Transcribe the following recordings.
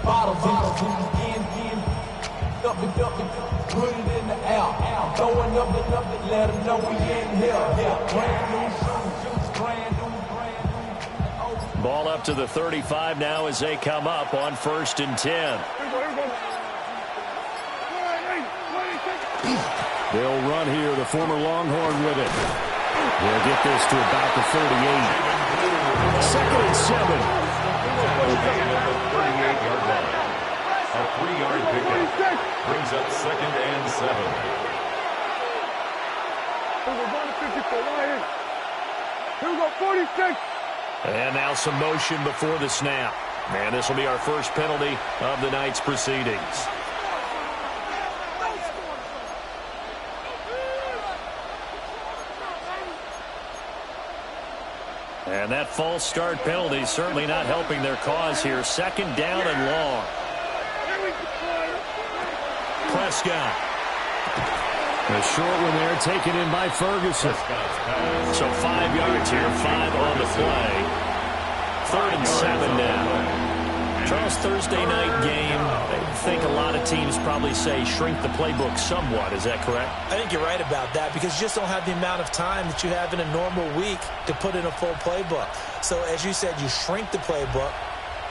Bottles in, up it, put it in the air. Throwing up and let them know we in here. Brand new shoes, brand new. Ball up to the 35 now as they come up on 1st and 10. They'll run here, the former Longhorn with it. They'll get this to about the 38. 2nd and 7. A 3-yard pickup brings up 2nd and 7. Here we go, 46. And now some motion before the snap. And this will be our first penalty of the night's proceedings. And that false start penalty certainly not helping their cause here. 2nd down and long. Prescott. A short one there taken in by Ferguson. So 5 yards here, 5 on the play. 3rd and 7 now. Charles, Thursday night game, I think a lot of teams probably say shrink the playbook somewhat. Is that correct? I think you're right about that because you just don't have the amount of time that you have in a normal week to put in a full playbook. So as you said, you shrink the playbook,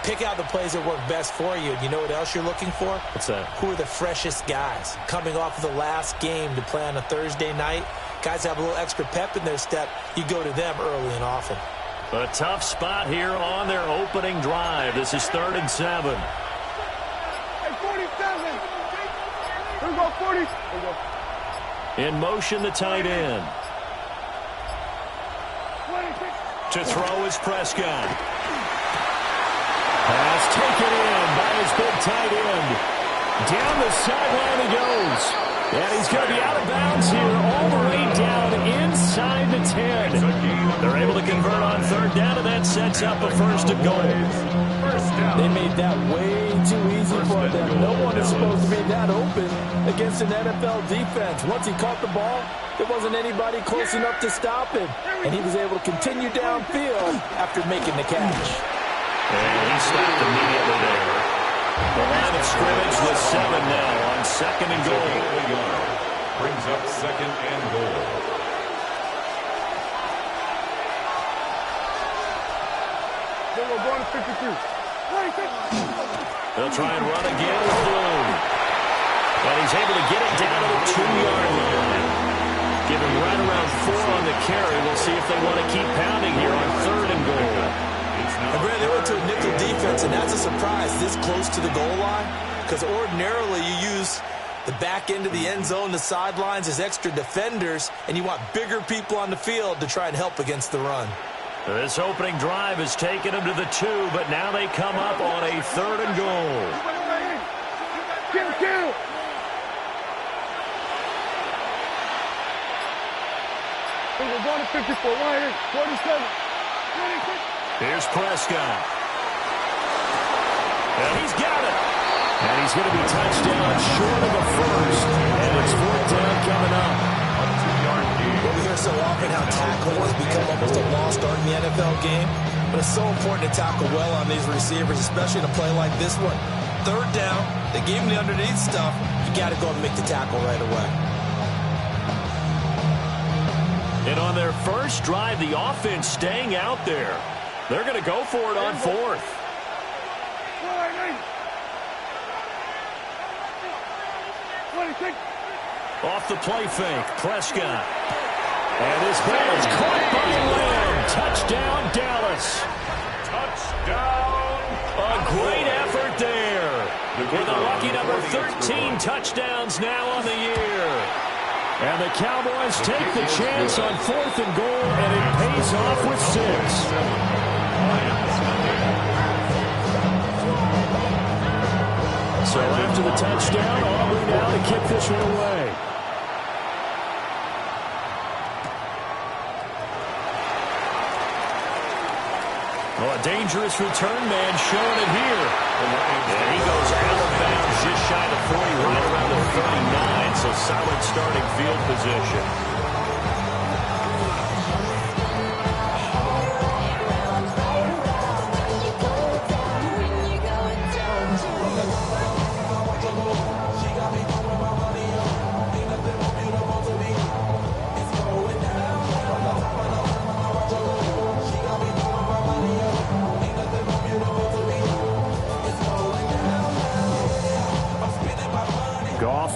pick out the plays that work best for you. You know what else you're looking for? What's that? Who are the freshest guys coming off of the last game to play on a Thursday night? Guys have a little extra pep in their step. You go to them early and often. A tough spot here on their opening drive. This is 3rd and 7. Hey, 47. Here we go, 40. In motion, the tight end. 26. To throw is Prescott. Pass taken in by his big tight end. Down the sideline he goes. And he's going to be out of bounds here all the way down inside the 10. They're able to convert on 3rd down, and that sets up a 1st and goal. They made that way too easy for them. No one is supposed to be that open against an NFL defense. Once he caught the ball, there wasn't anybody close enough to stop him. And he was able to continue downfield after making the catch. And he stopped immediately there. The line of scrimmage with 7 now on 2nd and goal. Brings up 2nd and goal. We're going to 52. They'll try and run again with Bloom. And he's able to get it down to the 2-yard line. Give him right around 4 on the carry. We'll see if they want to keep pounding here on 3rd and goal. And Brad, they went to a nickel defense, and that's a surprise this close to the goal line because ordinarily you use the back end of the end zone, the sidelines as extra defenders, and you want bigger people on the field to try and help against the run. This opening drive has taken them to the 2, but now they come up on a 3rd and goal. Kill. We're going to 54. Right here. 47. 26. Here's Prescott. And he's got it. And he's going to be touched down short of a 1st. And it's 4th down coming up. Well, we hear so often how tackling has become almost a lost art in the NFL game. But it's so important to tackle well on these receivers, especially in a play like this one. 3rd down, they gave him the underneath stuff. You got to go and make the tackle right away. And on their first drive, the offense staying out there. They're going to go for it on 4th. Off the play fake, Prescott. And his ball is caught by Lamb. Touchdown, Dallas. Touchdown. A great effort there. With a lucky number 13 touchdowns now on the year. And the Cowboys take the chance on 4th and goal, and it pays off with 6. So after the touchdown, Aubrey now to kick this one away. Oh, a dangerous return man showing it here. And he goes out of bounds just shy of 40, right around the 39. So solid starting field position.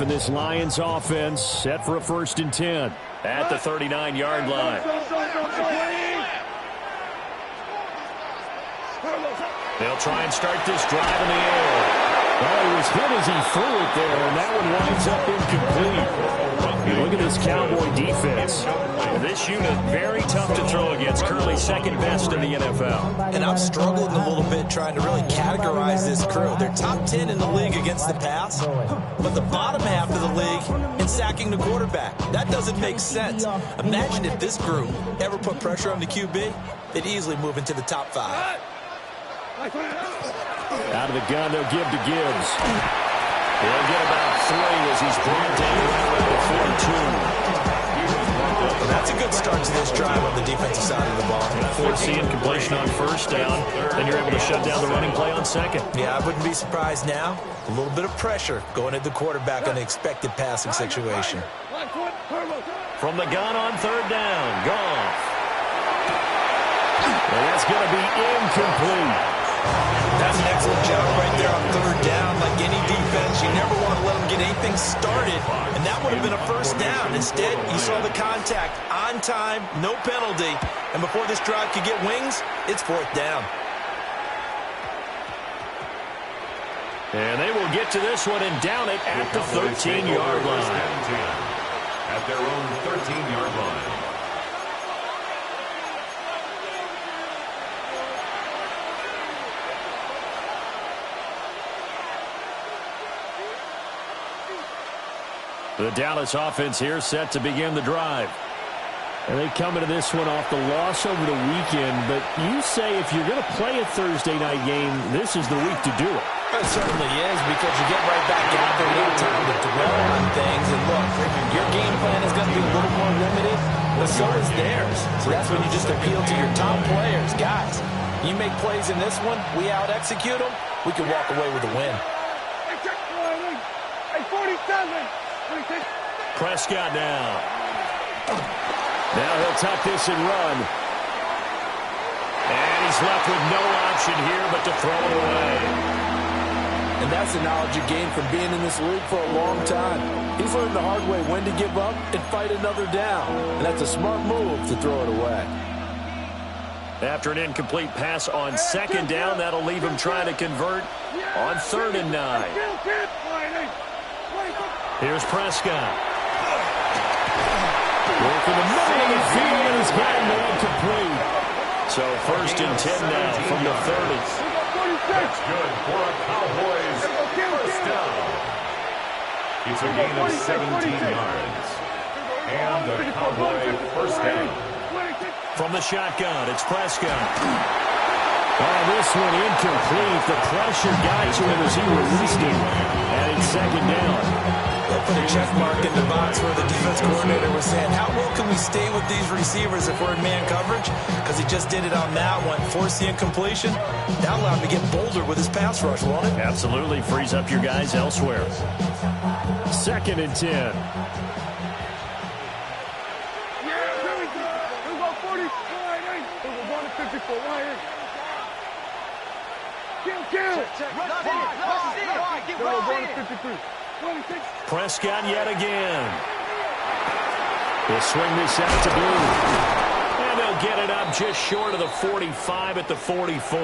And this Lions offense set for a 1st and 10 at the 39-yard line. They'll try and start this drive in the air. Well, he was hit as he threw it there, and that one winds up incomplete. Look at this Cowboy defense. This unit very tough to throw against, currently 2nd best in the NFL. And I'm struggling a little bit trying to really categorize this crew. They're top 10 in the league against the pass, but the bottom half of the league in sacking the quarterback. That doesn't make sense. Imagine if this group ever put pressure on the QB, they'd easily move into the top 5. Out of the gun, they'll give to Gibbs. He'll get about 3 as he's brought down around the 42. That's a good start to this drive on the defensive side of the ball. Forcing completion on 1st down, then you're able to shut down the running play on 2nd. Yeah, I wouldn't be surprised now. A little bit of pressure going at the quarterback on the expected passing situation. From the gun on 3rd down, Goff. And that's going to be incomplete. That's an excellent job right there on 3rd down. Like any defense, you never want to let them get anything started, and that would have been a 1st down. Instead, you saw the contact on time, no penalty, and before this drive could get wings, it's 4th down. And they will get to this one and down it at the 13-yard line. At their own 13-yard line. The Dallas offense here set to begin the drive. And they come into this one off the loss over the weekend, but you say if you're going to play a Thursday night game, this is the week to do it. It certainly is, because you get right back out there. You don't have time to dwell on things. And look, your game plan is going to be a little more limited, but so is theirs. So that's when you just appeal to your top players. Guys, you make plays in this one, we out-execute them, we can walk away with a win. Hey, 47! Prescott now. Now he'll tuck this and run. And he's left with no option here but to throw it away. And that's the knowledge you gain from being in this league for a long time. He's learned the hard way when to give up and fight another down. And that's a smart move to throw it away. After an incomplete pass on 2nd down, that'll leave him trying to convert on 3rd and 9. Here's Prescott. Working the middle of the field, and he's got him incomplete. So 1st and 10 now from the 30. That's good for a Cowboys 1st down. It's a gain of 17 yards. And the Cowboy 1st down. From the shotgun, it's Prescott. Oh, this one incomplete. The pressure got to him as he released him. And it's 2nd down. They'll put a check mark in the box where the defense coordinator was saying, how well can we stay with these receivers if we're in man coverage? Because he just did it on that one, forced the incompletion. That allowed him to get bolder with his pass rush, won't it? Absolutely. Frees up your guys elsewhere. 2nd and 10. Yeah, here we go, 40. Line 8. We're going to 54. Line 8. Kill. We're going to 53. Prescott yet again. He'll swing this out to Blue. And they'll get it up just short of the 45 at the 44.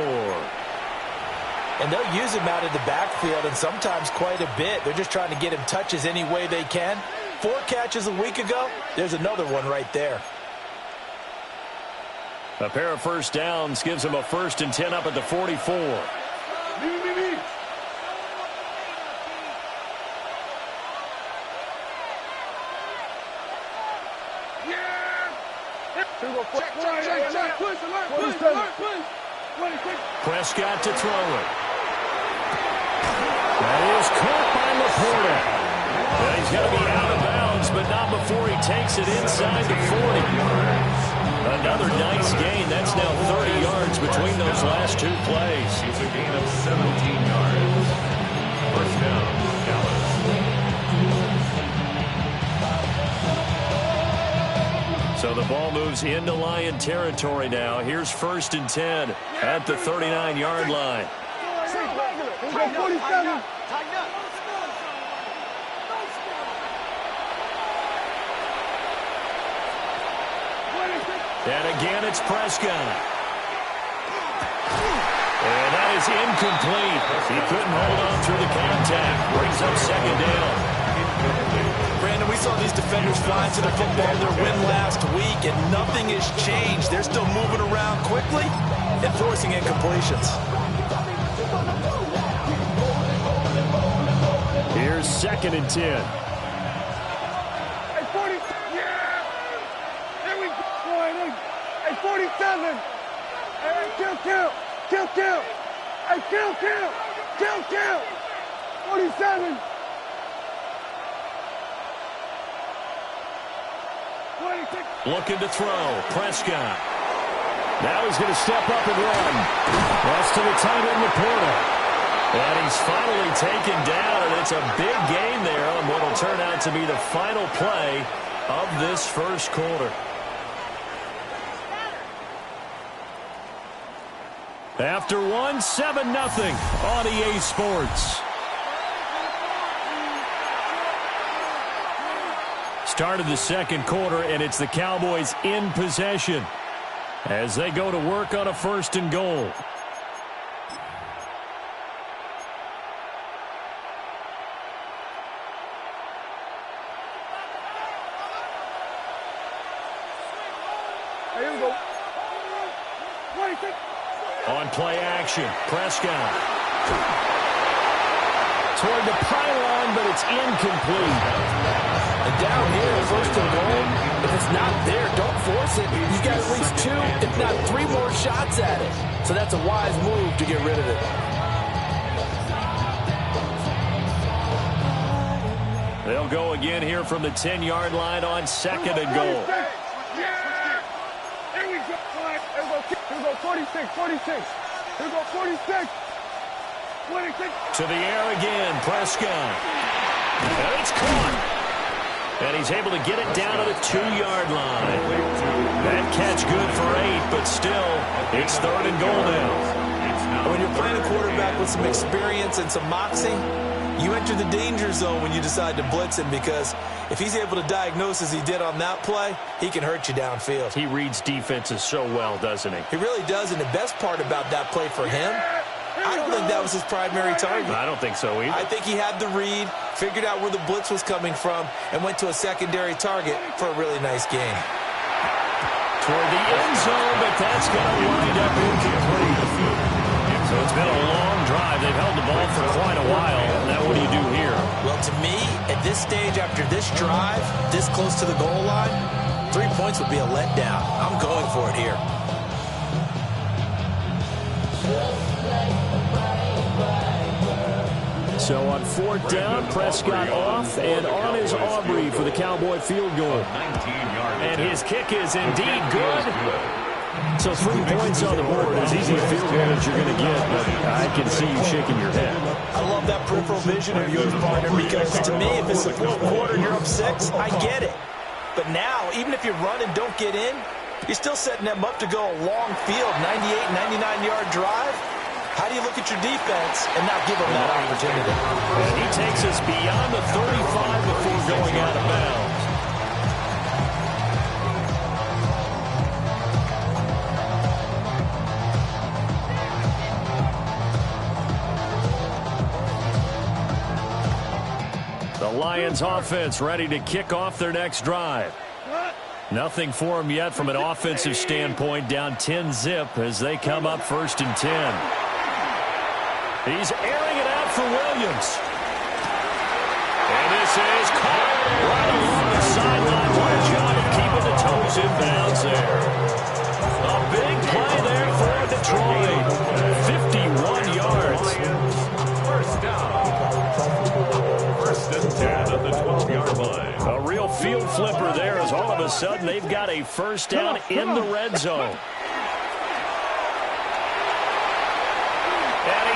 And they'll use him out in the backfield, and sometimes quite a bit. They're just trying to get him touches any way they can. 4 catches a week ago. There's another one right there. A pair of 1st downs gives him a 1st and 10 up at the 44. Prescott to throw it. That is caught by Laporta. He's got to be out of bounds, but not before he takes it inside the 40. Another nice gain. That's now 30 yards between those last 2 plays. It's a gain of 17 yards. 1st down, Dallas. So the ball moves into Lion territory now. Here's 1st and 10 at the 39-yard line. And again, it's Prescott. And that is incomplete. He couldn't hold on through the contact. Brings up second down. Brandon, we saw these defenders fly to the football their win last week, and nothing has changed. They're still moving around quickly and forcing incompletions. Here's 2nd and 10. Hey, 40. Yeah. There we go. Hey, 47. Hey, kill. Hey, kill. 47. 26. Looking to throw. Prescott. Now he's going to step up and run. That's to the tight end, Laporta. And he's finally taken down, and it's a big gain there on what will turn out to be the final play of this first quarter. After one, 7-0 on EA Sports. Started the second quarter, and it's the Cowboys in possession as they go to work on a 1st and goal. Here we go. 26. On play action, Prescott. Toward the pylon, but it's incomplete. And down here, 1st and goal, if it's not there, don't force it. You've got at least 2, if not 3 more shots at it. So that's a wise move to get rid of it. They'll go again here from the 10-yard line on 2nd and goal. Yeah. There we go. Here we go. 46. Here we go. 46. 26. To the air again, Prescott. And it's caught. And he's able to get it down to the 2-yard line. That catch good for 8, but still, it's 3rd and goal now. When you're playing a quarterback with some experience and some moxie, you enter the danger zone when you decide to blitz him, because if he's able to diagnose as he did on that play, he can hurt you downfield. He reads defenses so well, doesn't he? He really does, and the best part about that play for him, I don't think that was his primary target. I don't think so either. I think he had the read, figured out where the blitz was coming from, and went to a secondary target for a really nice game. Toward the end zone, but that's going to wind up incomplete. So it's been a long drive. They've held the ball for quite a while. Now what do you do here? Well, to me, at this stage, after this drive, this close to the goal line, 3 points would be a letdown. I'm going for it here. So on 4th down, Prescott off, and on is Aubrey for the Cowboy field goal. And his kick is indeed good. So 3 points on the board, as easy a field goal as you're going to get, but I can see you shaking your head. I love that peripheral vision of yours, partner, because to me, if it's the 4th quarter and you're up 6, I get it. But now, even if you run and don't get in, you're still setting them up to go a long field, 98, 99-yard drive. How do you look at your defense and not give them that opportunity? And he takes us beyond the 35 before going out of bounds. The Lions offense ready to kick off their next drive. Nothing for them yet from an offensive standpoint, down 10-zip as they come up 1st and 10. He's airing it out for Williams. And this is caught right along the sideline. What a job of keeping the toes in bounds there. A big play there for Detroit. 51 yards. First down. 1st and 10 at the 12-yard line. A real field flipper there, as all of a sudden they've got a 1st down in the red zone.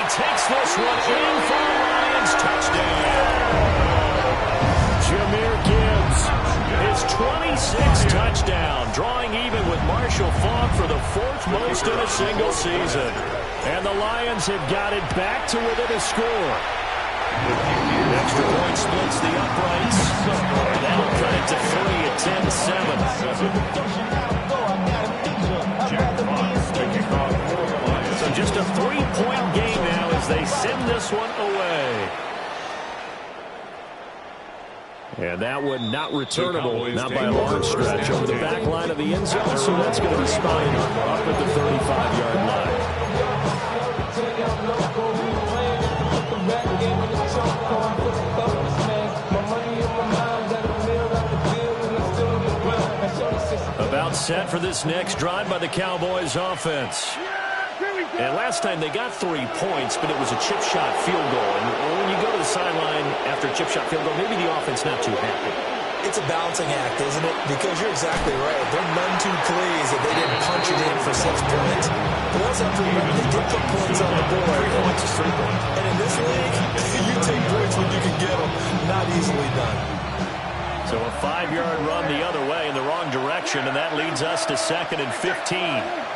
Takes this one in for the Lions. Touchdown. Jahmyr Gibbs, his 26th touchdown, drawing even with Marshall Faulk for the 4th most in a single season. And the Lions have got it back to within a score. Extra point splits the uprights. That'll cut it to 3 at 10-7. Just a 3-point game now as they send this one away. And that one not returnable, not by a long stretch, over the back line of the end zone, so that's going to be spotted up at the 35-yard line. About set for this next drive by the Cowboys offense. And last time they got 3 points, but it was a chip shot field goal. And when you go to the sideline after a chip shot field goal, maybe the offense not too happy. It's a balancing act, isn't it? Because you're exactly right. They're none too pleased that they didn't punch it in for 6 points. But also have to remember they did put points on the board. And in this league, you take points when you can get them. Not easily done. So a 5-yard run the other way in the wrong direction, and that leads us to 2nd and 15.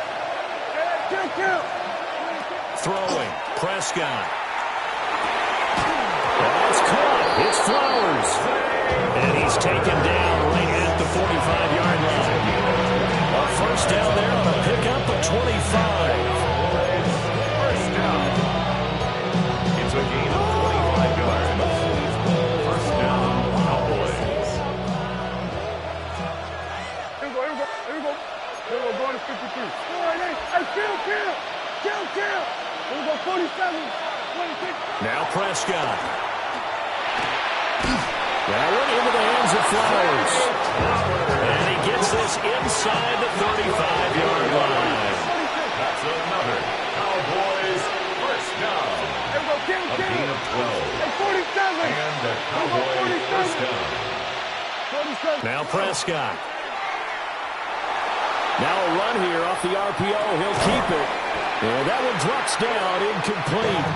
Throwing, Prescott. That's caught. It's Flowers. And he's taken down right at the 45-yard line. A first down there on a pickup of 25. First down. It's a gain of 25 yards. First down, Cowboys. Here we go. Going to 53. All right, hey, kill. Here we go, 47. 26. Now Prescott. That one into the hands of Flowers. And he gets this inside the 35-yard line. That's another Cowboys first down. Here we go, kill. A gain of 12. Hey, 47. And the Cowboys first down. 47. Now Prescott. Now a run here off the RPO. He'll keep it. And that one drops down, incomplete.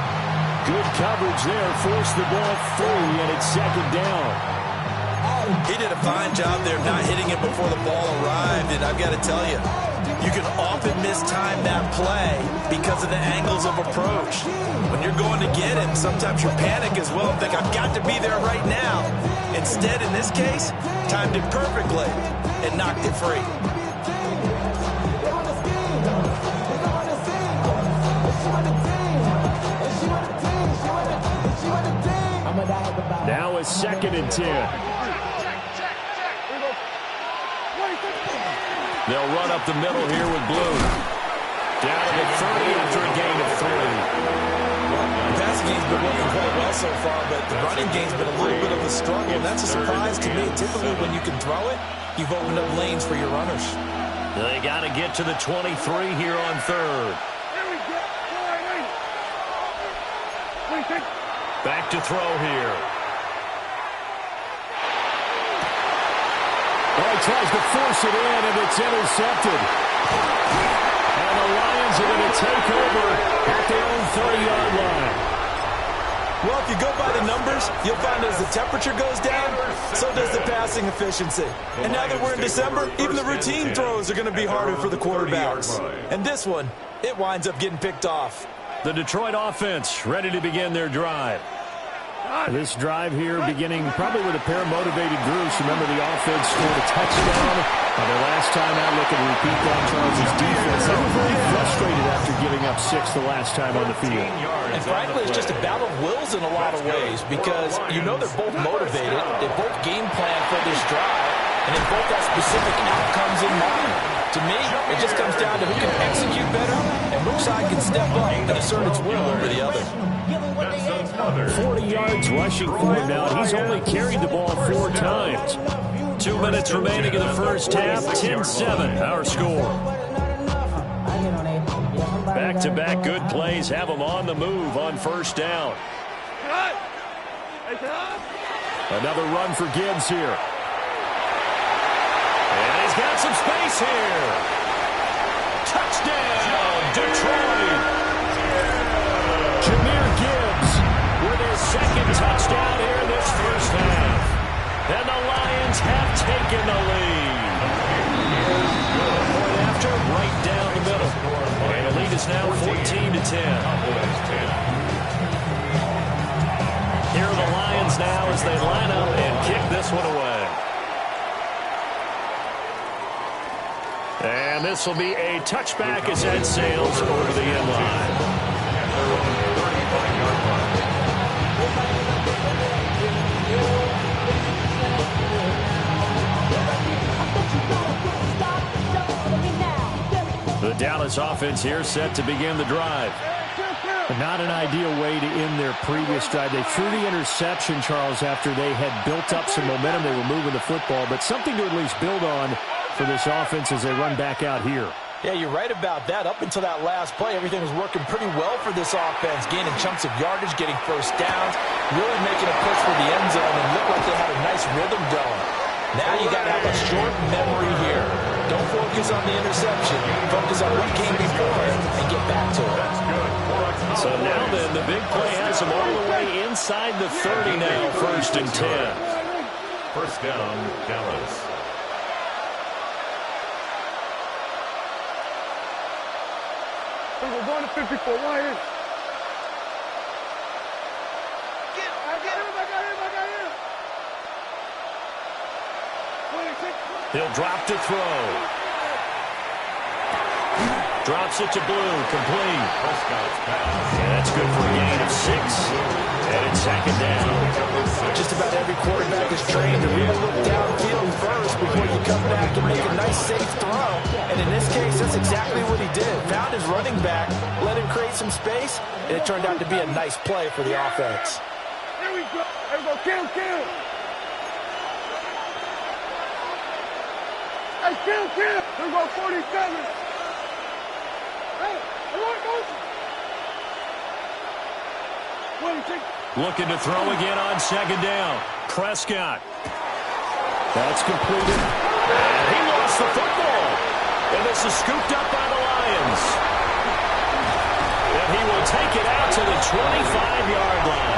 Good coverage there. Forced the ball free, and it's 2nd down. He did a fine job there not hitting it before the ball arrived. And I've got to tell you, you can often mistime that play because of the angles of approach. When you're going to get him, sometimes you panic as well and think, I've got to be there right now. Instead, in this case, timed it perfectly and knocked it free. Now it's 2nd and 10. They'll run up the middle here with Blue. Down to the 30 after a gain of 3. The passing game's been working quite well so far, but the running game's been a little bit of a struggle, and that's a surprise to me. Typically, when you can throw it, you've opened up lanes for your runners. They got to get to the 23 here on 3rd. Back to throw here. Well, he tries to force it in, and it's intercepted. And the Lions are going to take over at their own 30-yard line. Well, if you go by the numbers, you'll find as the temperature goes down, so does the passing efficiency. And now that we're in December, even the routine throws are going to be harder for the quarterbacks. And this one, it winds up getting picked off. The Detroit offense ready to begin their drive. This drive here beginning probably with a pair of motivated groups. Remember, the offense scored a touchdown on their last time out. Looking to repeat that. Charles' defense, they were very frustrated after giving up 6 the last time on the field. And frankly, it's just a battle of wills in a lot of ways because you know they're both motivated. They both game plan for this drive, and they both have specific outcomes in mind. To me, it just comes down to who can execute better and which side can step up and assert its will over the other. 40 yards rushing for him now. He's only carried the ball 4 times. 2 minutes remaining in the first half. 10-7, our score. Back-to-back good plays have him on the move on first down. Another run for Gibbs here. And he's got some space here. Touchdown, Detroit. Jahmyr Gibbs with his 2nd touchdown here in this first half. And the Lions have taken the lead. Point after, right down the middle. And the lead is now 14-10. Here are the Lions now as they line up and kick this one away. And this will be a touchback as that sails over the end line. And they're on the 35-yard line. The Dallas offense here set to begin the drive. Not an ideal way to end their previous drive. They threw the interception, Charles, after they had built up some momentum. They were moving the football, but something to at least build on for this offense as they run back out here. Yeah, you're right about that. Up until that last play, everything was working pretty well for this offense, gaining chunks of yardage, getting first downs, really making a push for the end zone, and looked like they had a nice rhythm going. Now you got to have a short memory here. Don't focus on the interception. Focus on what came before it and get back to it. That's good. So now then, the big play has them all the way inside the 30 now, 1st and 10. First down, Dallas. We're going to 54. Why is? I got him. He'll drop to throw. Drops it to Blue, complete. And that's good for a gain of 6. And it's 2nd down. Just about every quarterback is trained to really look downfield first before you come back and make a nice, safe throw. And in this case, that's exactly what he did. Found his running back, let him create some space, and it turned out to be a nice play for the offense. Here we go. Here we go. Kill. Hey, kill. Here we go, 47. Looking to throw again on 2nd down. Prescott. That's completed. And he lost the football. And this is scooped up by the Lions. And he will take it out to the 25-yard line.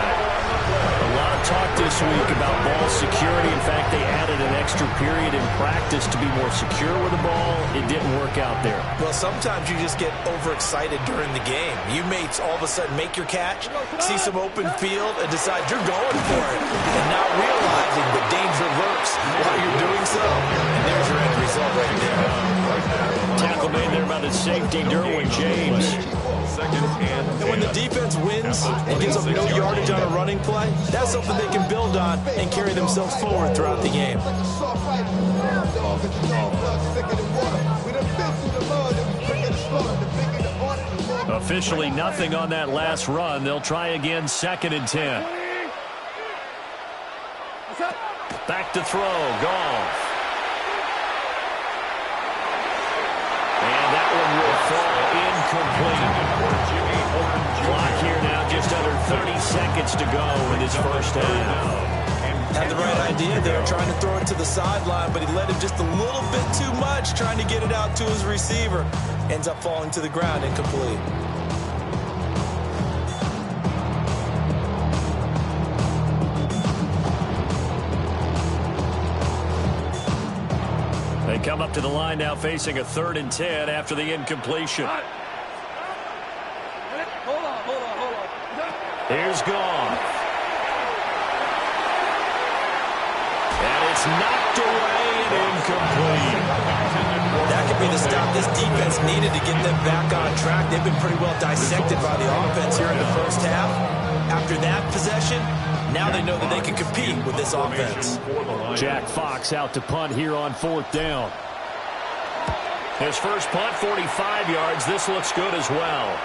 A lot of talk this week about ball security. In fact, they added an extra period in practice to be more secure with the ball. It didn't work out there. Well, sometimes you just get overexcited during the game. You may all of a sudden make your catch, see some open field, and decide you're going for it, and not realizing the danger lurks while you're doing so. And there's your end result right there. Tackle made there by the safety, Derwin James. And when the defense wins and gives up no yardage on a running play, that's something they can build on and carry themselves forward throughout the game. Officially nothing on that last run. They'll try again, 2nd and 10. Back to throw, Goff. And that one will fall incomplete. Clock here now, just under 30 seconds to go in his first half. Had the right idea there, trying to throw it to the sideline, but he let him just a little bit too much, trying to get it out to his receiver. Ends up falling to the ground, incomplete. They come up to the line now facing a 3rd and 10 after the incompletion. Hold on. Here's Goff. And it's knocked away and incomplete. That could be the stop this defense needed to get them back on track. They've been pretty well dissected by the offense here in the first half. After that possession, now they know that they can compete with this offense. Jack Fox out to punt here on 4th down. His first punt, 45 yards. This looks good as well.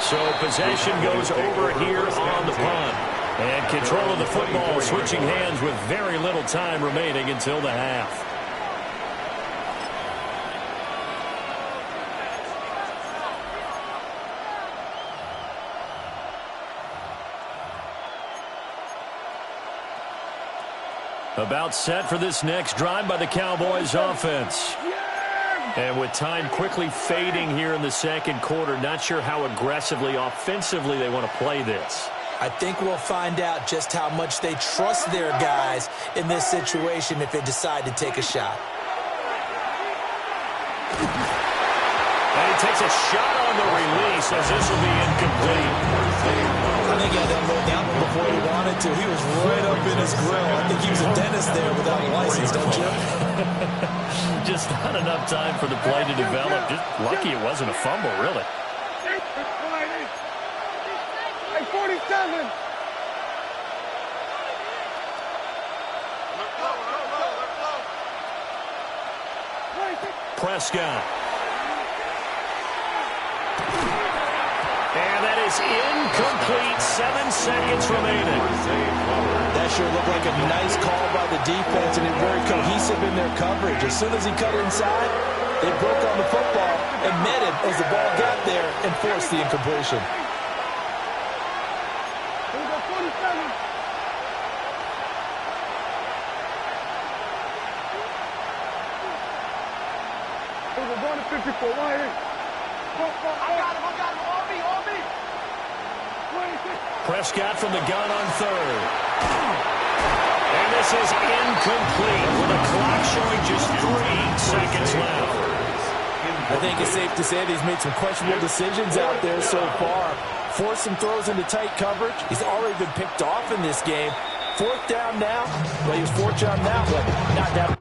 So possession goes over here on the punt. And control of the football switching hands with very little time remaining until the half. About set for this next drive by the Cowboys offense. And with time quickly fading here in the 2nd quarter, not sure how aggressively, offensively they want to play this. I think we'll find out just how much they trust their guys in this situation if they decide to take a shot. And he takes a shot on the release as this will be incomplete. I think he had that low down before he wanted to. He was right up in his grill. I think he was a dentist there without a license, don't you? Just not enough time for the play to develop. Just lucky it wasn't a fumble, really. Hey, 47. Prescott. And that is incomplete. 7 seconds remaining. That sure looked like a nice call by the defense, and they're very cohesive in their coverage. As soon as he cut inside, they broke on the football and met him as the ball got there and forced the incompletion. Here we go, 47. We're going to 54. Right here. I got him. On me. 26. Prescott from the gun on third. And this is incomplete with the clock showing just 3 seconds left. I think it's safe to say that he's made some questionable decisions out there so far. Forced some throws into tight coverage. He's already been picked off in this game. 4th down now. Well, he was 4th down now, but not that.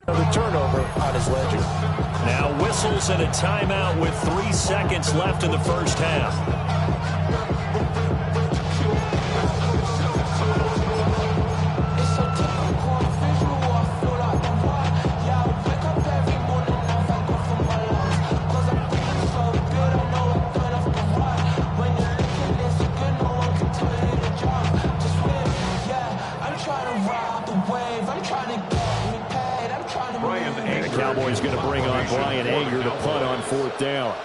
Another turnover on his ledger. Now whistles and a timeout with 3 seconds left in the first half. Cowboys going to bring on Brian Anger to punt on 4th down.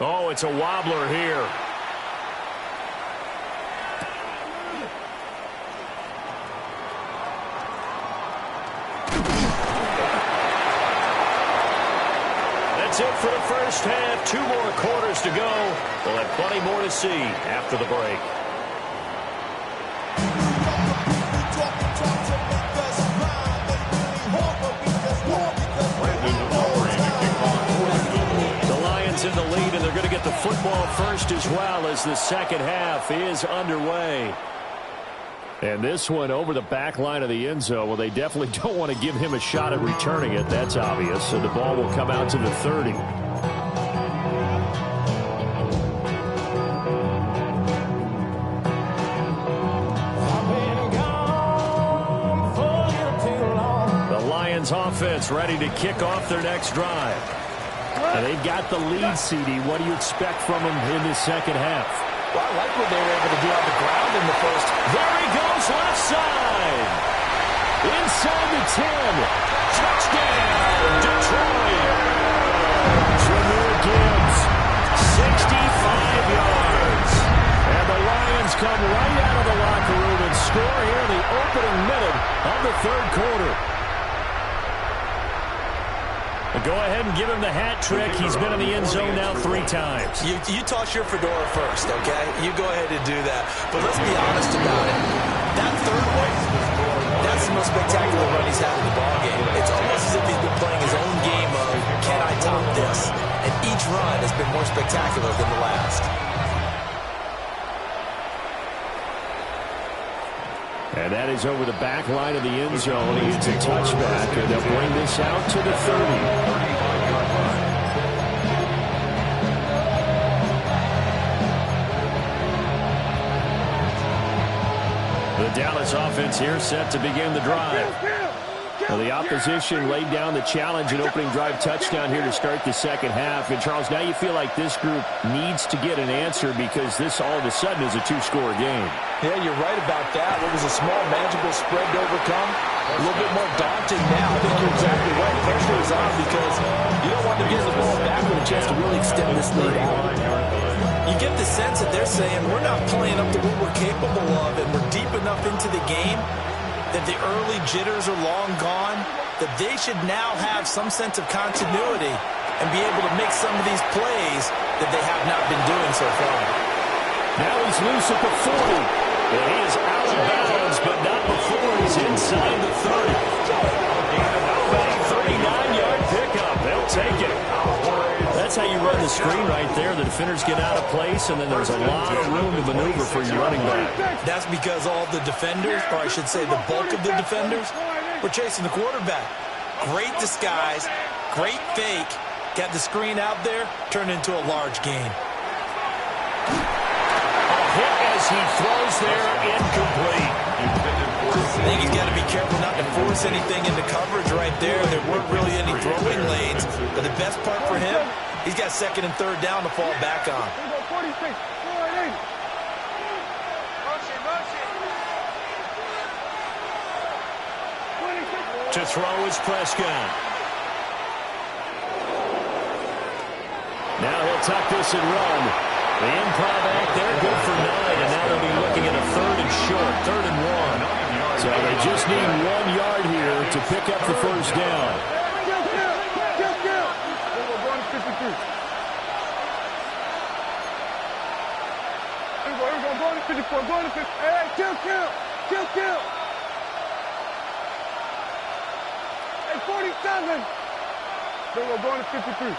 Oh, it's a wobbler here. That's it for the first half. 2 more quarters to go. We'll have plenty more to see after the break. In the lead, and they're going to get the football first as well as the second half is underway. And this one over the back line of the end zone. Well, they definitely don't want to give him a shot at returning it. That's obvious. So the ball will come out to the 30. The Lions offense ready to kick off their next drive. And they've got the lead, CD. What do you expect from them in the second half? Well, I like what they were able to do on the ground in the first. There he goes, left side. Inside the 10. Touchdown, Detroit. Jameer Gibbs, 65 yards. And the Lions come right out of the locker room and score here in the opening minute of the 3rd quarter. Go ahead and give him the hat trick. He's been in the end zone now 3 times. You toss your fedora first, okay? You go ahead and do that. But let's be honest about it. That 3rd one, that's the most spectacular run he's had in the ballgame. It's almost as if he's been playing his own game of, can I top this? And each run has been more spectacular than the last. And that is over the back line of the end zone. He gets a touchback, and they'll bring this out to the 30. The Dallas offense here set to begin the drive. Well, the opposition laid down the challenge and opening drive touchdown here to start the second half. And, Charles, now you feel like this group needs to get an answer because this all of a sudden is a 2-score game. Yeah, you're right about that. What was a small, manageable spread to overcome? A little bit more daunting now. I think you're exactly right. Pressure is on because you don't want to get the ball back with a chance to really extend this lead out. You get the sense that they're saying we're not playing up to what we're capable of and we're deep enough into the game that the early jitters are long gone, that they should now have some sense of continuity and be able to make some of these plays that they have not been doing. so far. Now he's loose at the 40. And he is out of bounds, but not before he's inside the 30. A 39-yard pickup. They'll take it. That's how you run the screen right there. The defenders get out of place, and then there's a lot of room to maneuver for your running back. That's because all the defenders, or I should say the bulk of the defenders, were chasing the quarterback. Great disguise, great fake. Got the screen out there, turned into a large gain. A hit as he throws there, incomplete. I think he's got to be careful not to force anything into coverage right there. There weren't really any throwing lanes. But the best part for him, he's got second and third down to fall back on. To throw is Prescott. Now he'll tuck this and run. The improv act there, good for 9, and now they'll be looking at a third and short, 3rd and 1. So they just need 1 yard here to pick up the first down. Hey, 47. Then we're going to 53.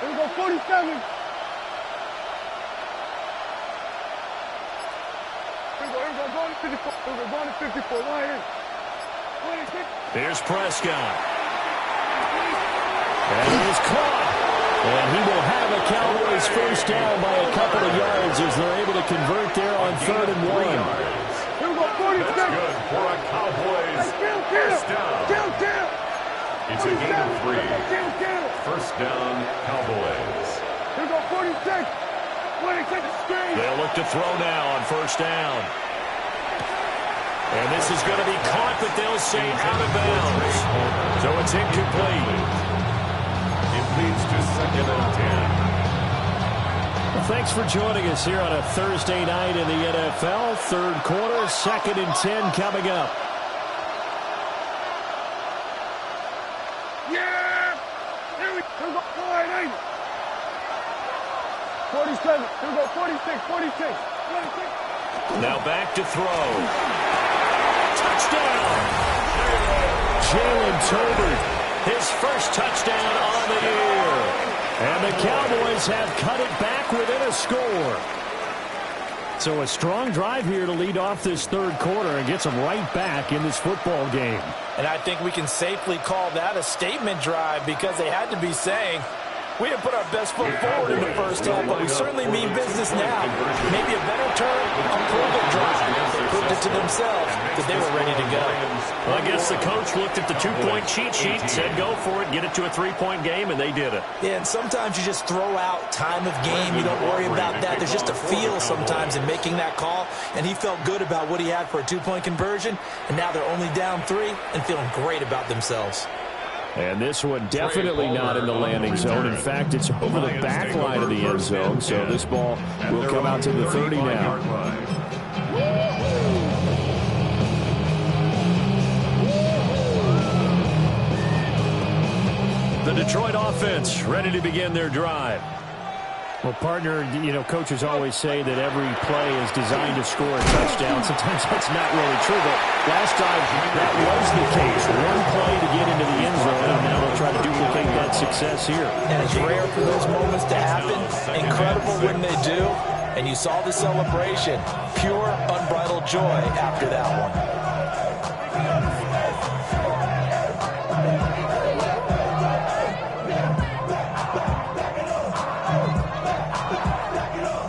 Then we go 47. We're going to 54. We're going to 54. Line in. Here's Prescott. And he is caught. And he will have a Cowboys first down by a couple of yards as they're able to convert there on 3rd and 1. Here we go, 46. That's good for a Cowboys first down. It's a gain of 3. First down, Cowboys. Here we go, 46. They'll look to throw now on first down. And this is going to be caught, but they'll say out of bounds. So it's incomplete. It leads to 2nd and 10. Well, thanks for joining us here on a Thursday night in the NFL. 3rd quarter, 2nd and 10 coming up. Yeah! Here we go, 48. 47. Here we go, 46, 46. Now back to throw. Touchdown! Jalen Tolbert, his first touchdown on the year. And the Cowboys have cut it back within a score. So a strong drive here to lead off this 3rd quarter and gets them right back in this football game. And I think we can safely call that a statement drive because they had to be saying, we didn't put our best foot forward in the first half, but we certainly mean business now. Maybe a better term, a prove-it drive. They proved it to themselves that they were ready to go. Well, I guess the coach looked at the 2-point cheat sheet and said, go for it, get it to a 3-point game, and they did it. Yeah, and sometimes you just throw out time of game. You don't worry about that. There's just a feel sometimes in making that call, and he felt good about what he had for a 2-point conversion, and now they're only down 3 and feeling great about themselves. And this one definitely not in the landing zone. In fact, it's over the back line of the end zone. So this ball will come out to the 30 now. The Detroit offense ready to begin their drive. Well, partner, you know, coaches always say that every play is designed to score a touchdown. Sometimes that's not really true, but last time that was the case. One play to get into the end zone, and now they'll try to duplicate that success here. And it's rare for those moments to happen. Incredible when they do. And you saw the celebration. Pure, unbridled joy after that one.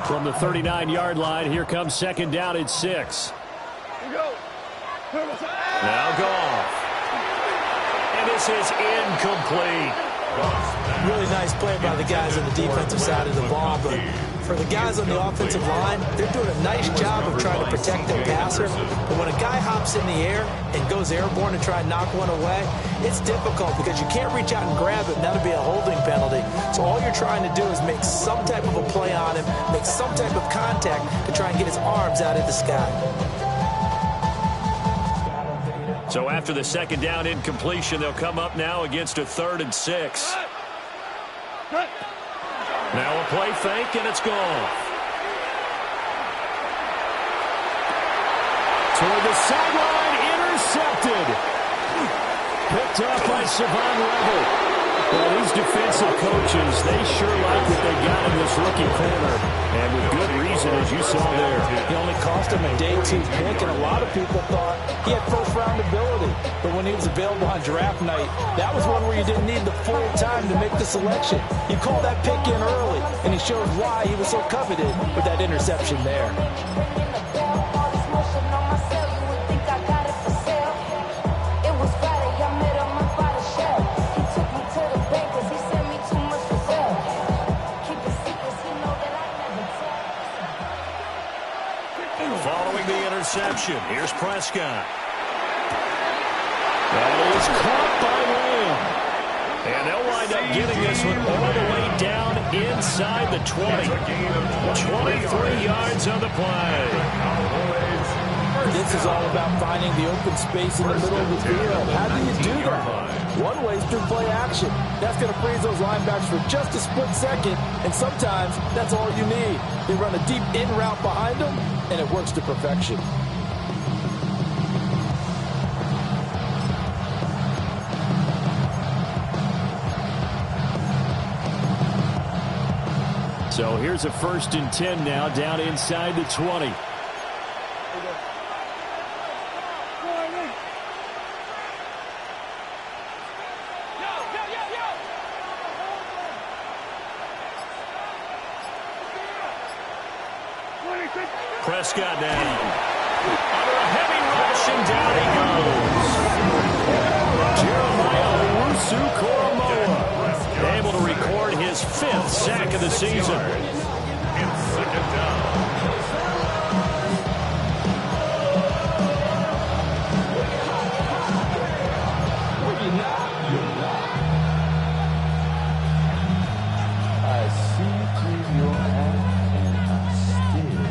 From the 39-yard line, here comes 2nd down at 6. Here we go. Now Goff. And this is incomplete. Really nice play by the guys on the defensive side of the ball, but for the guys on the offensive line, they're doing a nice job of trying to protect their passer. But when a guy hops in the air and goes airborne to try and knock one away, it's difficult because you can't reach out and grab it, and that'll be a holding penalty. So all you're trying to do is make some type of a play on him, make some type of contact to try and get his arms out of the sky. So after the 2nd down incompletion, they'll come up now against a 3rd and 6. Now a play fake, and it's gone. Toward the sideline, intercepted. Picked off by Savon Rebel. Well, these defensive coaches, they sure like what they got in this rookie corner. And with good reason, as you saw there. He only cost him a day 2 pick, and a lot of people thought he had first-round ability. But when he was available on draft night, that was one where you didn't need the full time to make the selection. You called that pick in early, and he showed why he was so coveted with that interception there. Following the interception, here's Prescott. That is caught by Lamb. And they'll wind up getting this one all the way down inside the 20. 23 yards on the play. This is all about finding the open space in the middle of the field. How do you do that? One way is through play action. That's going to freeze those linebackers for just a split second, and sometimes that's all you need. They run a deep in route behind them, and it works to perfection. So here's a 1st and 10 now, down inside the 20. Prescott down. Under a heavy rush, and down he goes. Jeremiah Owusu-Koramoah able to record his 5th sack of the season. And 2nd down. I see through your hand and I still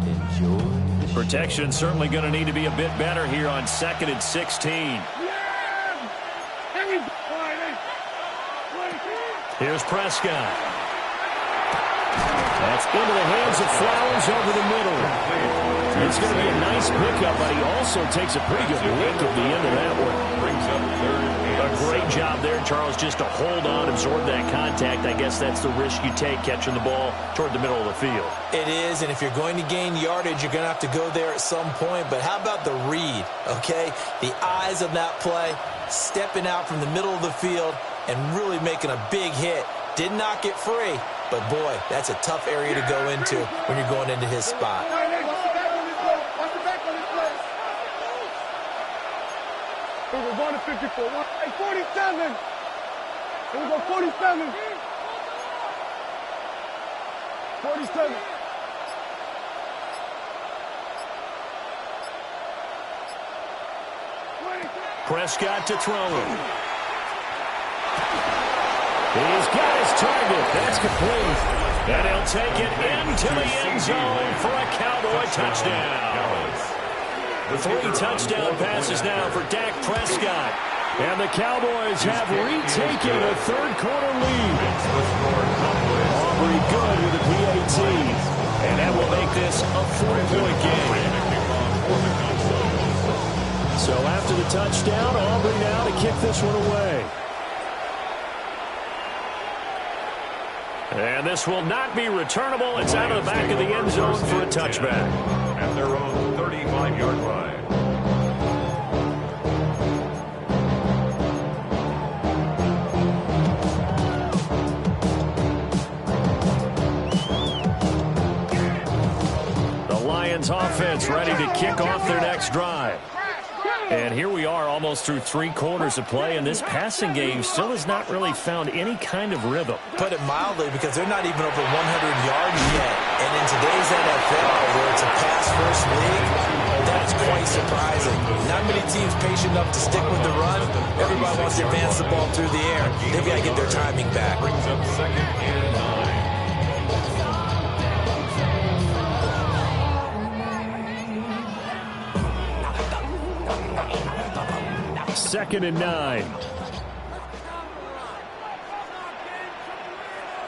enjoy the Protection certainly going to need to be a bit better here on 2nd and 16. Here's Prescott. That's into the hands of Flowers over the middle. It's going to be a nice pickup, but he also takes a pretty good lick at the end of that one. Brings up 3rd and A great job there, Charles, just to hold on, absorb that contact. I guess that's the risk you take catching the ball toward the middle of the field. It is, and if you're going to gain yardage, you're going to have to go there at some point. But how about the read, okay? The eyes of that play, stepping out from the middle of the field and really making a big hit. Did not get free, but boy, that's a tough area to go into when you're going into his spot. We're going to 54. Hey, 47. Here we go, 47. 47. Prescott to throw. He's got his target. That's complete. And he'll take it into the end zone for a Cowboy touchdown. 3 touchdown passes now for Dak Prescott. And the Cowboys have retaken a 3rd quarter lead. Aubrey good with a PAT. And that will make this a 4-point game. So after the touchdown, Aubrey now to kick this one away. And this will not be returnable. It's out of the back of the end zone for a touchback. At their own 35-yard line. The Lions offense ready to kick off their next drive. And here we are almost through 3 quarters of play, and this passing game still has not really found any kind of rhythm. Put it mildly, because they're not even over 100 yards yet. And in today's NFL, where it's a pass-first league, that's quite surprising. Not many teams patient enough to stick with the run. Everybody wants to advance the ball through the air. They've got to get their timing back. Brings up 2nd and 9. 2nd and 9.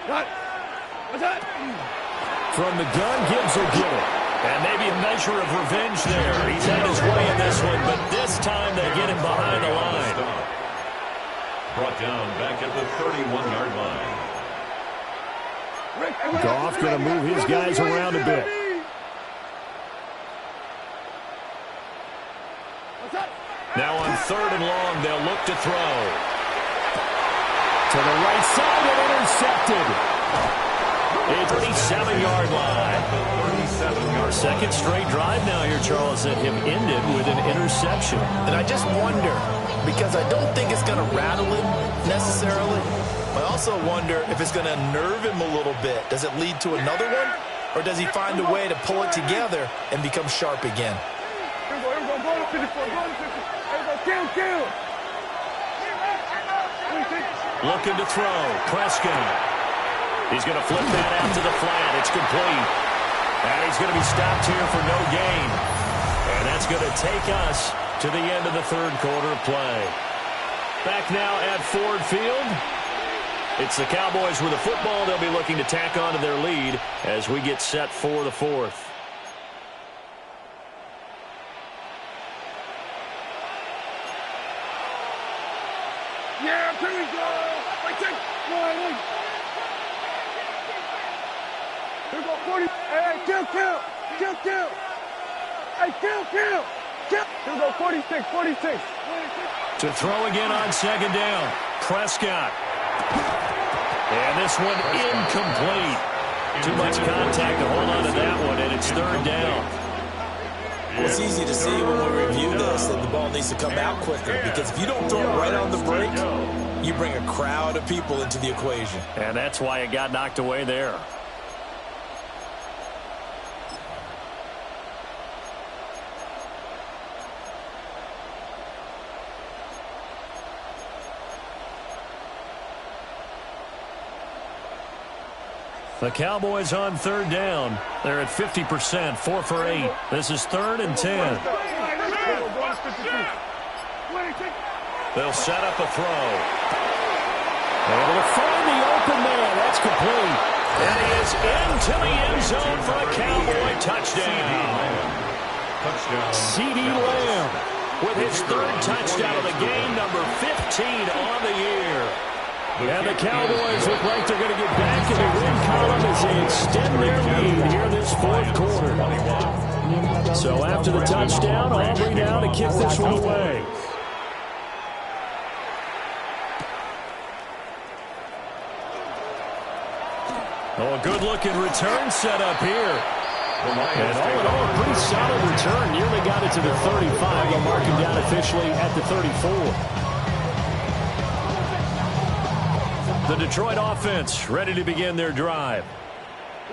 Cut. From the gun, Gibbs will get it. And maybe a measure of revenge there. He's had his way in this one, but this time they get him behind the line. Brought down back at the 31-yard line. Goff going to move his guys around a bit. Now on 3rd and long, they'll look to throw. To the right side and intercepted. A 37-yard line. Our second straight drive now here, Charles, that have ended with an interception. And I just wonder, because I don't think it's going to rattle him necessarily, but I also wonder if it's going to nerve him a little bit. Does it lead to another one? Or does he find a way to pull it together and become sharp again? Looking to throw. Prescott. He's going to flip that out to the flat. It's complete. And he's going to be stopped here for no gain. And that's going to take us to the end of the 3rd quarter of play. Back now at Ford Field. It's the Cowboys with the football. They'll be looking to tack on to their lead as we get set for the 4th. Yeah, here we go. Here we go, 40. Hey, kill. Hey, kill. Here we go, 46. To throw again on 2nd down. Prescott. And this one incomplete. Too much contact to hold on to that one, and it's 3rd down. Well, it's easy to see when we review this that the ball needs to come out quicker, because if you don't throw it right on the break, you bring a crowd of people into the equation. And that's why it got knocked away there. The Cowboys on 3rd down. They're at 50%, 4 for 8. This is 3rd and 10. They'll set up a throw. Able to find the open man. That's complete. And he is into the end zone for a Cowboy touchdown. C.D. Lamb with his 3rd touchdown of the game, number 15 on the year. And the Cowboys look like they're going to get back in the win column as they extend their lead here this 4th quarter. So after the touchdown, Aubrey now to kick this one away. Oh, a good-looking return set up here. And all in all, a pretty solid return. Nearly got it to the 35. They'll mark him down officially at the 34. The Detroit offense ready to begin their drive.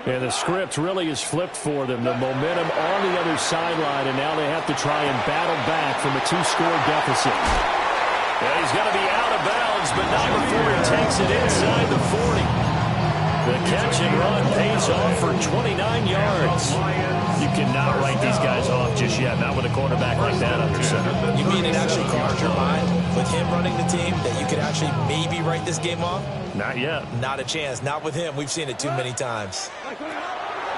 And the script really is flipped for them. The momentum on the other sideline, and now they have to try and battle back from a 2-score deficit. And he's going to be out of bounds, but not before he takes it inside the 40. The catch and run pays off for 29 yards. You cannot write these guys off just yet, not with a quarterback like that under center. You mean it actually crossed your mind with him running the team that you could actually maybe write this game off? Not yet. Not a chance. Not with him. We've seen it too many times.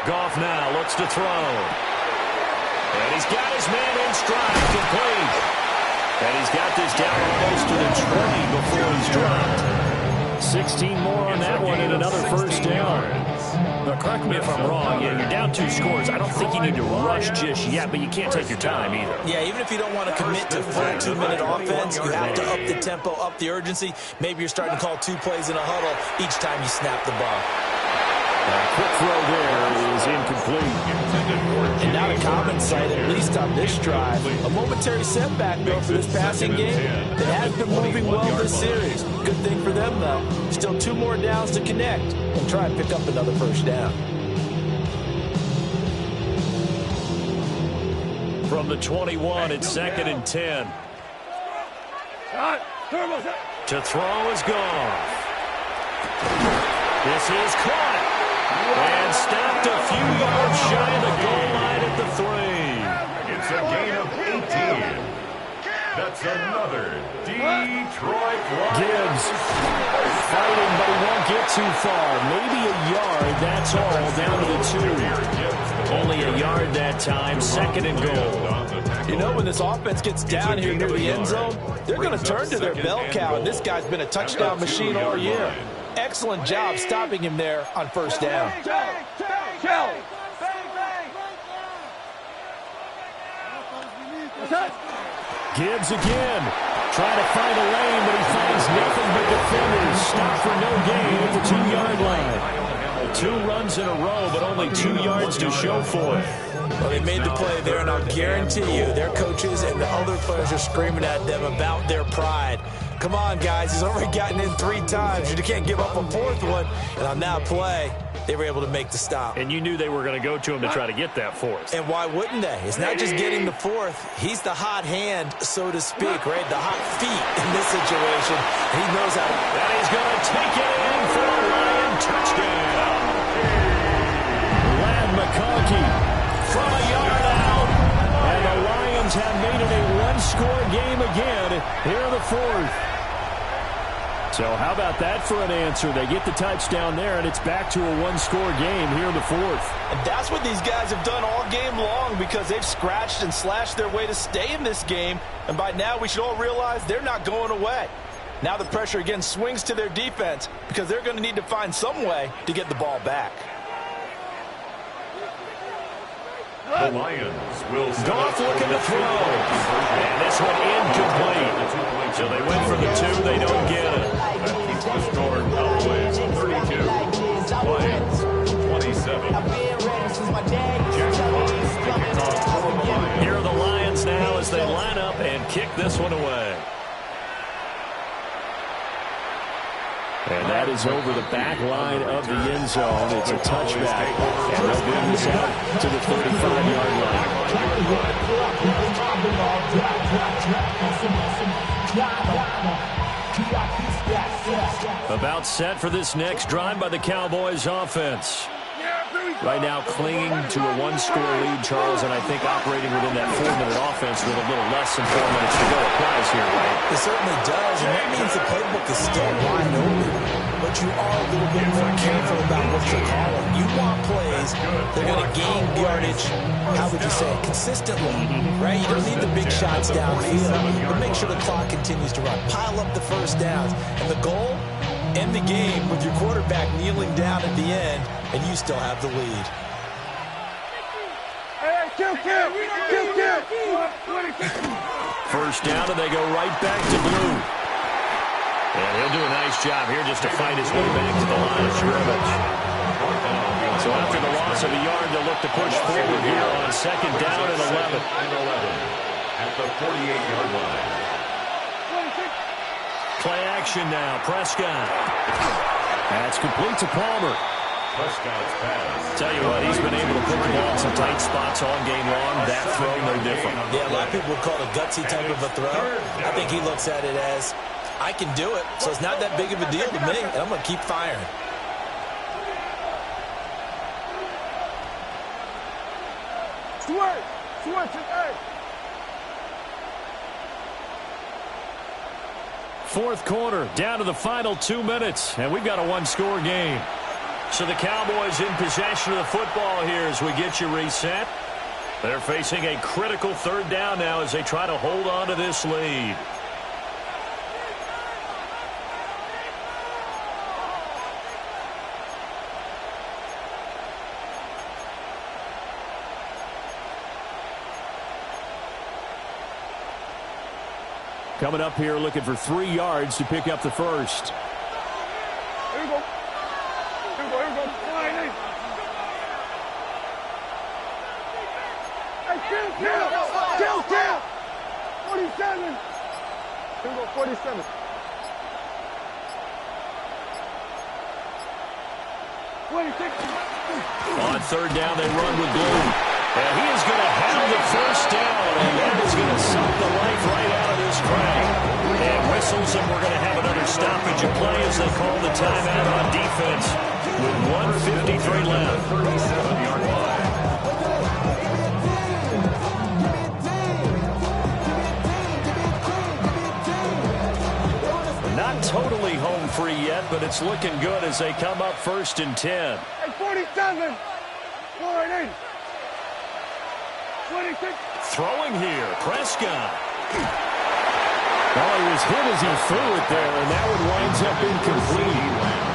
Goff now looks to throw. And he's got his man in stride, complete. And he's got this down almost to the 20 before he's dropped. 16 more on that one and another first down. Now, correct me if I'm wrong. Yeah, you're down 2 scores. I don't think you need to rush just yet, but you can't take your time either. Yeah, even if you don't want to commit to full 2-minute offense, you have to up the tempo, up the urgency. Maybe you're starting to call 2 plays in a huddle each time you snap the ball. Quick throw there is incomplete. And not a common sight, at least on this drive. A momentary setback, though, for this passing game that has been moving well this series. Good thing for them, though. Still 2 more downs to connect and try and pick up another first down. From the 21, it's 2nd and 10. To throw is Goff. This is caught. And stopped a few yards shy of the goal line at the 3. It's a gain of 18. That's another Detroit Lions. Gibbs fighting, but he won't get too far. Maybe a yard, that's all, down to the 2. Only a yard that time, 2nd and goal. You know, when this offense gets down here near the end zone, they're going to turn to their bell cow, and this guy's been a touchdown machine all year. Excellent job stopping him there on 1st down. Gibbs again, trying to find a lane, but he finds nothing but defenders. Stop for no gain at the 2-yard line. 2 runs in a row, but only 2 yards to show for it. Well, they made the play there, and I'll guarantee you their coaches and the other players are screaming at them about their pride. Come on, guys. He's already gotten in 3 times. You can't give up a 4th one. And on that play, they were able to make the stop. And you knew they were going to go to him to try to get that 4th. And why wouldn't they? It's not just getting the 4th. He's the hot hand, so to speak, right? The hot feet in this situation. He knows how to. And he's going to take it in for a Lion touchdown. Lad McConkey from a yard out. And the Lions have made it a 1-score game again here in the 4th. So how about that for an answer? They get the touchdown there, and it's back to a 1-score game here in the 4th. And that's what these guys have done all game long because they've scratched and slashed their way to stay in this game. And by now, we should all realize they're not going away. Now the pressure again swings to their defense because they're going to need to find some way to get the ball back. The Lions will Goff looking to throw. And this one incomplete. So they went for the 2. They don't get it. That keeps the score. Cowboys 32. Lions 27. Here are the Lions now as they line up and kick this one away. And that is over the back line of the end zone. It's a touchback. And they'll bring this out to the 35-yard line. About set for this next drive by the Cowboys offense. Right now clinging to a 1-score lead, Charles, and I think operating within that 4-minute offense with a little less than 4 minutes to go applies here, right? It certainly does, and that means the playbook is still wide open. But you are a little bit more careful about what you're calling. You want plays that are going to gain yardage, how would you say it, consistently, right? You don't need the big shots downfield, but make sure the clock continues to run. Pile up the 1st downs, and the goal, end the game with your quarterback kneeling down at the end, and you still have the lead. First down, and they go right back to Blue. And he'll do a nice job here just to fight his way back to the line of scrimmage. So after the loss of a yard, they'll look to push forward here on 2nd down and 11. At the 48-yard line. Play action now. Prescott. That's complete to Palmer. Prescott's pass. Tell you what, he's been able to put the ball in some tight spots all game long. That throw, no different. Yeah, a lot of people would call it a gutsy type of a throw. I think he looks at it as, I can do it, so it's not that big of a deal to me, and I'm going to keep firing. Switch it, hey. 4th quarter, down to the final 2 minutes, and we've got a 1-score game. So the Cowboys in possession of the football here as we get you reset. They're facing a critical 3rd down now as they try to hold on to this lead. Coming up here looking for 3 yards to pick up the 1st. Here we go. Here we go. Here we go. Flying in. Hey, kill. 47. Here we go. 47. On 3rd down, they run with Blue. And he is going to have the 1st down, and that is going to suck the life right out of this crowd. And whistles, and we're going to have another stoppage of play as they call the timeout on defense with 1:53 left. 37-yard line. free yet, but it's looking good as they come up 1st and 10. Hey, 47. 48. 26. Throwing here, Prescott. Well, he was hit as he threw it there, and that one winds up incomplete.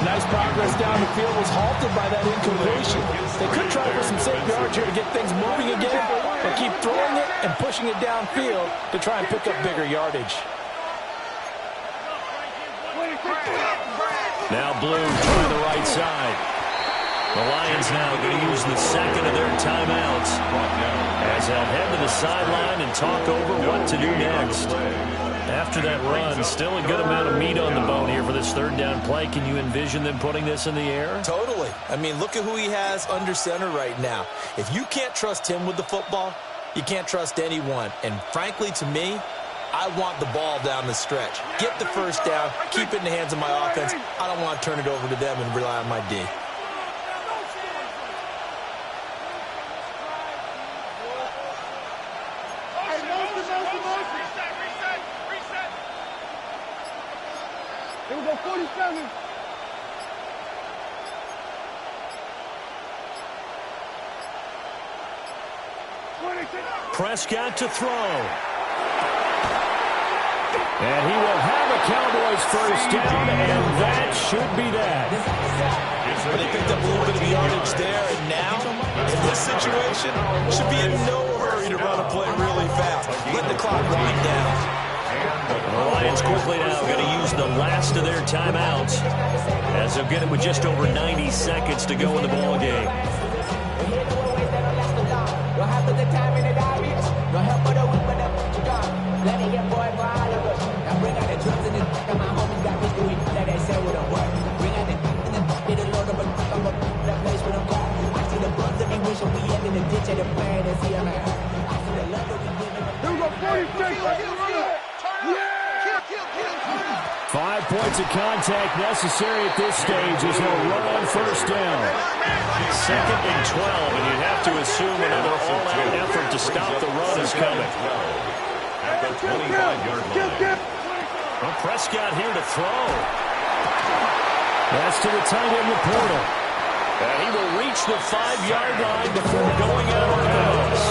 Nice progress down the field was halted by that incompletion. They could try for some safe yards here to get things moving again, but keep throwing it and pushing it downfield to try and pick up bigger yardage. Now Blue trying the right side. The Lions now going to use the second of their timeouts as they'll head to the sideline and talk over what to do next. After that run, still a good amount of meat on the bone here for this 3rd down play. Can you envision them putting this in the air? Totally. I mean, look at who he has under center right now. If you can't trust him with the football, you can't trust anyone. And frankly, to me, I want the ball down the stretch. Get the 1st down, keep it in the hands of my offense. I don't want to turn it over to them and rely on my D. Here we go, 47. Prescott to throw. And he will have a Cowboys 1st down, and that should be that. Well, they picked up a little bit of yardage there, and now, in this situation, should be in no hurry to run a play really fast. Let the clock wind down. The Lions quickly now going to use the last of their timeouts as they'll get it with just over 90 seconds to go in the ball game. Here we go, 46. 5 points of contact necessary at this stage as they'll run on 1st down. 2nd and 12, and you'd have to assume another all-out effort to stop the run is coming. At the 25-yard line. Well, Prescott here to throw. That's to the tight end, Laporta. And he will reach the 5-yard line before going out of bounds.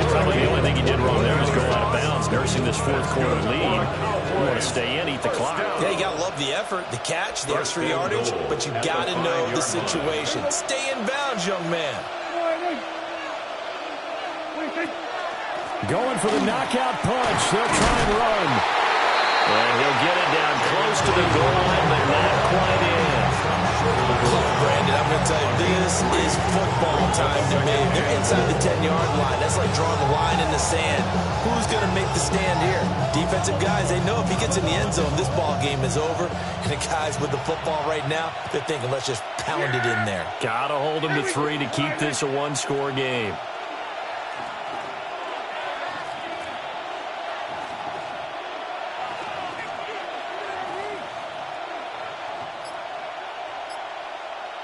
Probably the only thing he did wrong there was go out of bounds, nursing this 4th quarter lead. You want to stay in, eat the clock. Yeah, you got to love the effort, the catch, the extra yardage, but you got to know the situation. Stay in bounds, young man. Going for the knockout punch. They'll try and run. And he'll get it down close to the goal line, but not quite in. Brandon, I'm going to tell you, this is football time to me. They're inside the 10-yard line. That's like drawing a line in the sand. Who's going to make the stand here? Defensive guys, they know if he gets in the end zone, this ball game is over. And the guys with the football right now, they're thinking, let's just pound it in there. Got to hold him to 3 to keep this a one-score game.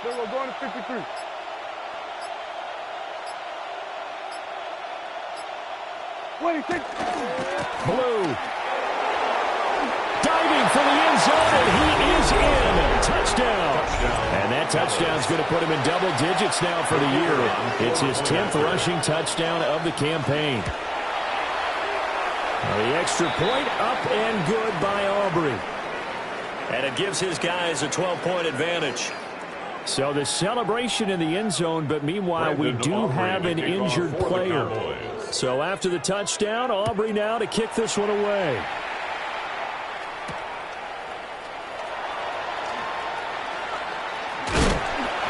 Then we're going to 53. Blue. Diving for the end zone, and he is in. Touchdown. And that touchdown's going to put him in double digits now for the year. It's his 10th rushing touchdown of the campaign. The extra point up and good by Aubrey. And it gives his guys a 12-point advantage. So the celebration in the end zone, but meanwhile we do have an injured player. So after the touchdown, Aubrey now to kick this one away.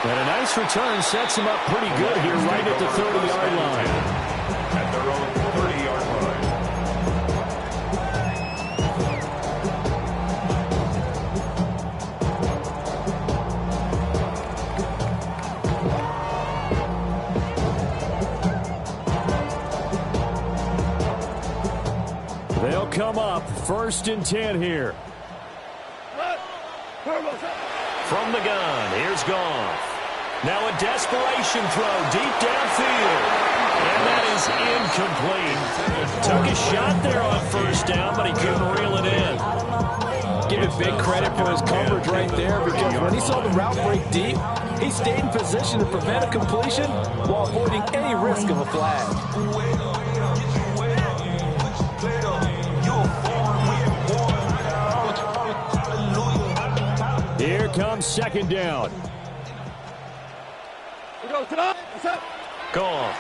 And a nice return sets him up pretty good here right at the 30-yard line. At their own 30-yard line. They'll come up 1st and 10 here. From the gun, here's Goff. Now a desperation throw deep downfield. And that is incomplete. Took a shot there on first down, but he couldn't reel it in. Give it big credit for his coverage right there, because when he saw the route break deep, he stayed in position to prevent a completion while avoiding any risk of a flag. Here comes second down. Gone.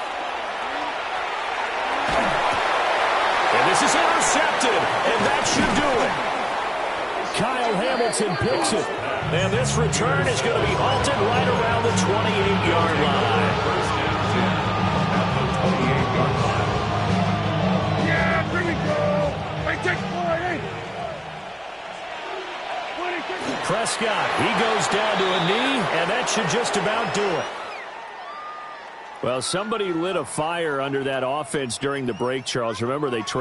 And this is intercepted, and that should do it. Kyle Hamilton picks it. And this return is going to be halted right around the 28-yard line. Yeah, here we go. Hey, take 40. Prescott, he goes down to a knee, and that should just about do it. Well, somebody lit a fire under that offense during the break, Charles. Remember, they